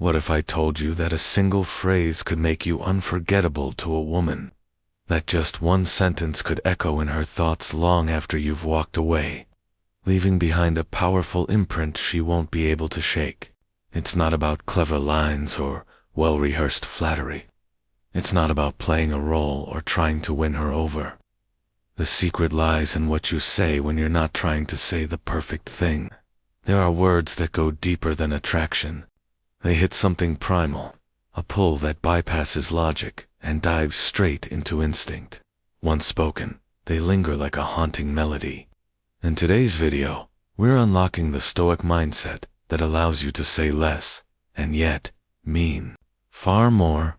What if I told you that a single phrase could make you unforgettable to a woman? That just one sentence could echo in her thoughts long after you've walked away, leaving behind a powerful imprint she won't be able to shake. It's not about clever lines or well-rehearsed flattery. It's not about playing a role or trying to win her over. The secret lies in what you say when you're not trying to say the perfect thing. There are words that go deeper than attraction. They hit something primal, a pull that bypasses logic and dives straight into instinct. Once spoken, they linger like a haunting melody. In today's video, we're unlocking the Stoic mindset that allows you to say less, and yet mean far more.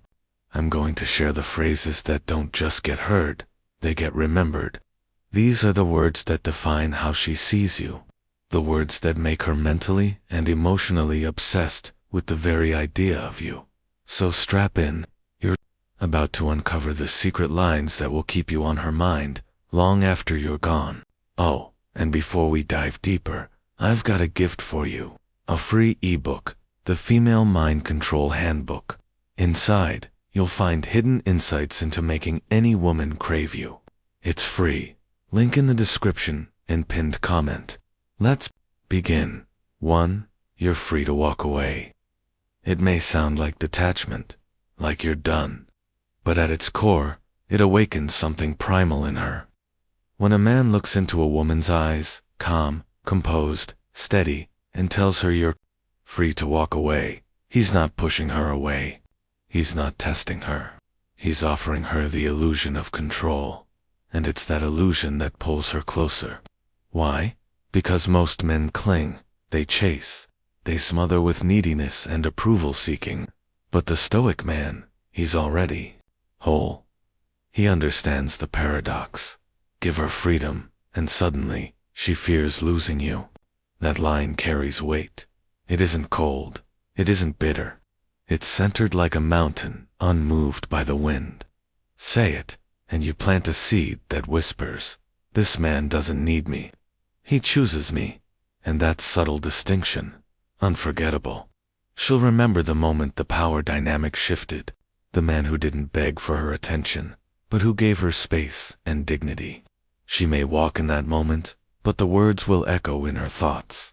I'm going to share the phrases that don't just get heard, they get remembered. These are the words that define how she sees you, the words that make her mentally and emotionally obsessed with the very idea of you. So strap in, you're about to uncover the secret lines that will keep you on her mind long after you're gone. Oh, and before we dive deeper, I've got a gift for you. A free ebook, The Female Mind Control Handbook. Inside, you'll find hidden insights into making any woman crave you. It's free. Link in the description and pinned comment. Let's begin. 1. You're free to walk away. It may sound like detachment, like you're done, but at its core, it awakens something primal in her. When a man looks into a woman's eyes, calm, composed, steady, and tells her you're free to walk away, he's not pushing her away. He's not testing her. He's offering her the illusion of control, and it's that illusion that pulls her closer. Why? Because most men cling, they chase, they smother with neediness and approval-seeking. But the Stoic man, he's already whole. He understands the paradox. Give her freedom, and suddenly, she fears losing you. That line carries weight. It isn't cold. It isn't bitter. It's centered like a mountain, unmoved by the wind. Say it, and you plant a seed that whispers, "This man doesn't need me. He chooses me." And that subtle distinction, unforgettable. She'll remember the moment the power dynamic shifted, the man who didn't beg for her attention, but who gave her space and dignity. She may walk in that moment, but the words will echo in her thoughts,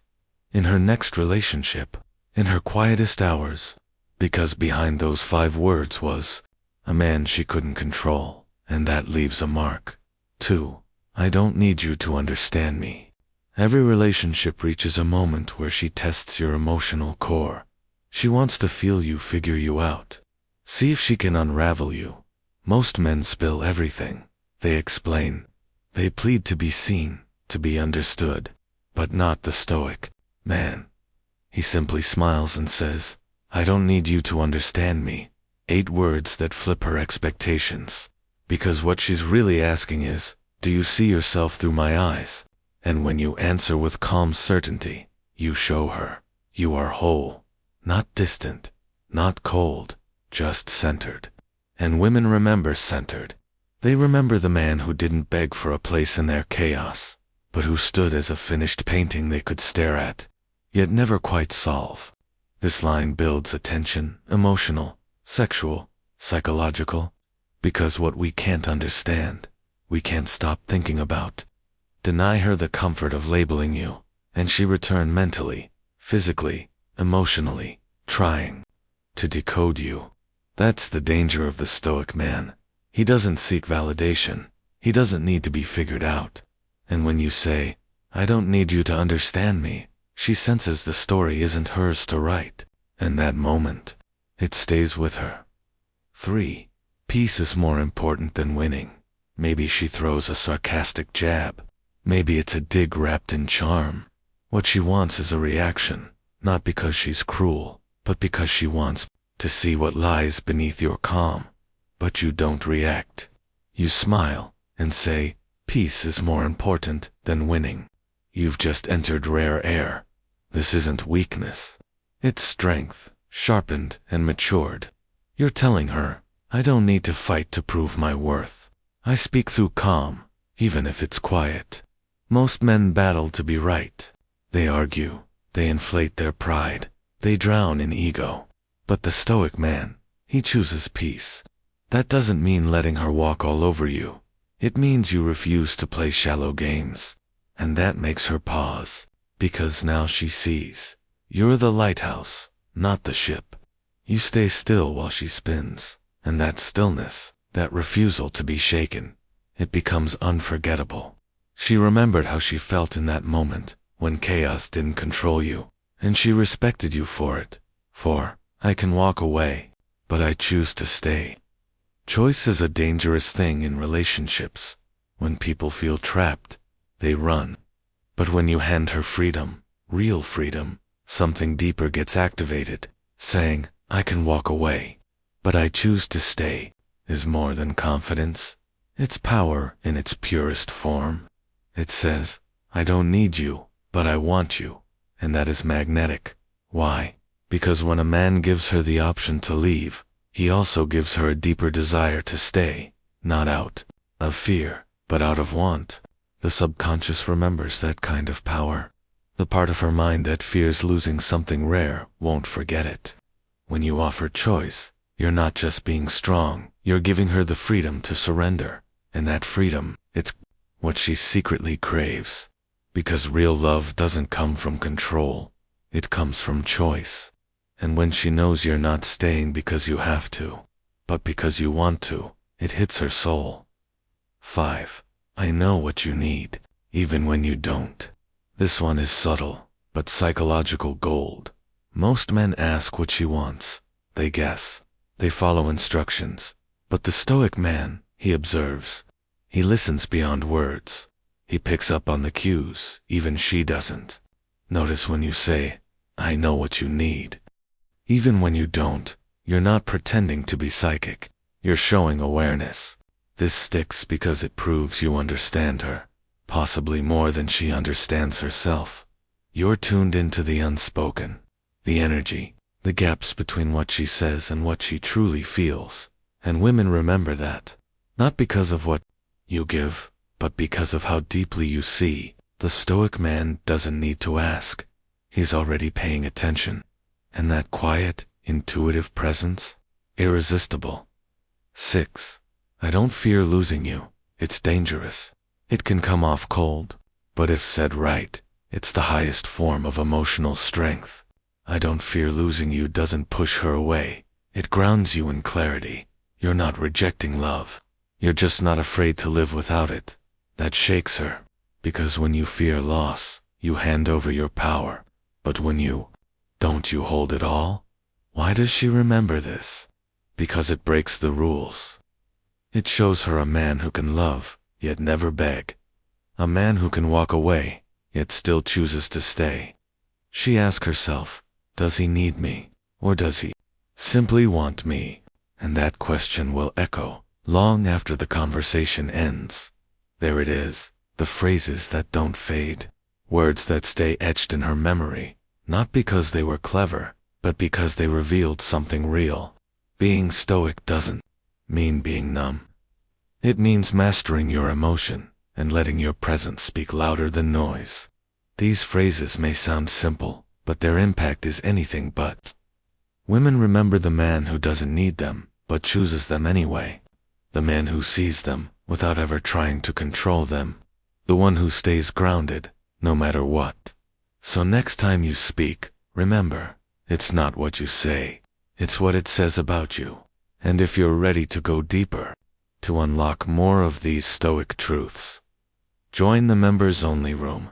in her next relationship, in her quietest hours, because behind those 5 words was a man she couldn't control, and that leaves a mark. 2. I don't need you to understand me. Every relationship reaches a moment where she tests your emotional core. She wants to feel you, figure you out. See if she can unravel you. Most men spill everything. They explain. They plead to be seen, to be understood. But not the Stoic man. He simply smiles and says, I don't need you to understand me. 8 words that flip her expectations. Because what she's really asking is, do you see yourself through my eyes? And when you answer with calm certainty, you show her you are whole, not distant, not cold, just centered. And women remember centered. They remember the man who didn't beg for a place in their chaos, but who stood as a finished painting they could stare at, yet never quite solve. This line builds attention, emotional, sexual, psychological, because what we can't understand, we can't stop thinking about. Deny her the comfort of labeling you, and she return mentally, physically, emotionally, trying to decode you. That's the danger of the Stoic man. He doesn't seek validation. He doesn't need to be figured out. And when you say, I don't need you to understand me, she senses the story isn't hers to write. And that moment, it stays with her. 3. Peace is more important than winning. Maybe she throws a sarcastic jab. Maybe it's a dig wrapped in charm. What she wants is a reaction, not because she's cruel, but because she wants to see what lies beneath your calm. But you don't react. You smile and say, peace is more important than winning. You've just entered rare air. This isn't weakness. It's strength, sharpened and matured. You're telling her, I don't need to fight to prove my worth. I speak through calm, even if it's quiet. Most men battle to be right. They argue, they inflate their pride, they drown in ego. But the Stoic man, he chooses peace. That doesn't mean letting her walk all over you. It means you refuse to play shallow games. And that makes her pause, because now she sees. You're the lighthouse, not the ship. You stay still while she spins, and that stillness, that refusal to be shaken, it becomes unforgettable. She remembered how she felt in that moment, when chaos didn't control you, and she respected you for it. For, I can walk away, but I choose to stay. Choice is a dangerous thing in relationships. When people feel trapped, they run. But when you hand her freedom, real freedom, something deeper gets activated. Saying, I can walk away, but I choose to stay, is more than confidence. It's power in its purest form. It says, I don't need you, but I want you. And that is magnetic. Why? Because when a man gives her the option to leave, he also gives her a deeper desire to stay, not out of fear, but out of want. The subconscious remembers that kind of power. The part of her mind that fears losing something rare won't forget it. When you offer choice, you're not just being strong, you're giving her the freedom to surrender. And that freedom, it's what she secretly craves. Because real love doesn't come from control, it comes from choice. And when she knows you're not staying because you have to, but because you want to, it hits her soul. 5. I know what you need, even when you don't. This one is subtle, but psychological gold. Most men ask what she wants. They guess. They follow instructions. But the Stoic man, he observes. He listens beyond words. He picks up on the cues, even she doesn't. Notice when you say, I know what you need. Even when you don't, you're not pretending to be psychic. You're showing awareness. This sticks because it proves you understand her, possibly more than she understands herself. You're tuned into the unspoken, the energy, the gaps between what she says and what she truly feels. And women remember that, not because of what you give, but because of how deeply you see. The Stoic man doesn't need to ask. He's already paying attention. And that quiet, intuitive presence, irresistible. 6. I don't fear losing you. It's dangerous. It can come off cold, but if said right, it's the highest form of emotional strength. I don't fear losing you doesn't push her away. It grounds you in clarity. You're not rejecting love. You're just not afraid to live without it. That shakes her, because when you fear loss, you hand over your power. But when don't you hold it all? Why does she remember this? Because it breaks the rules. It shows her a man who can love, yet never beg. A man who can walk away, yet still chooses to stay. She asks herself, does he need me, or does he simply want me? And that question will echo long after the conversation ends. There it is, the phrases that don't fade, words that stay etched in her memory. Not because they were clever, but because they revealed something real. Being stoic doesn't mean being numb. It means mastering your emotion and letting your presence speak louder than noise. These phrases may sound simple, but their impact is anything but. Women remember the man who doesn't need them, but chooses them anyway. The man who sees them without ever trying to control them. The one who stays grounded, no matter what. So next time you speak, remember, it's not what you say, it's what it says about you. And if you're ready to go deeper, to unlock more of these Stoic truths, join the members-only room.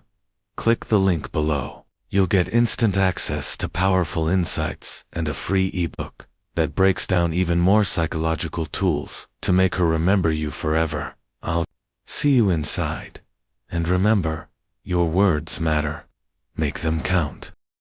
Click the link below. You'll get instant access to powerful insights and a free ebook that breaks down even more psychological tools to make her remember you forever. I'll see you inside. And remember, your words matter. Make them count.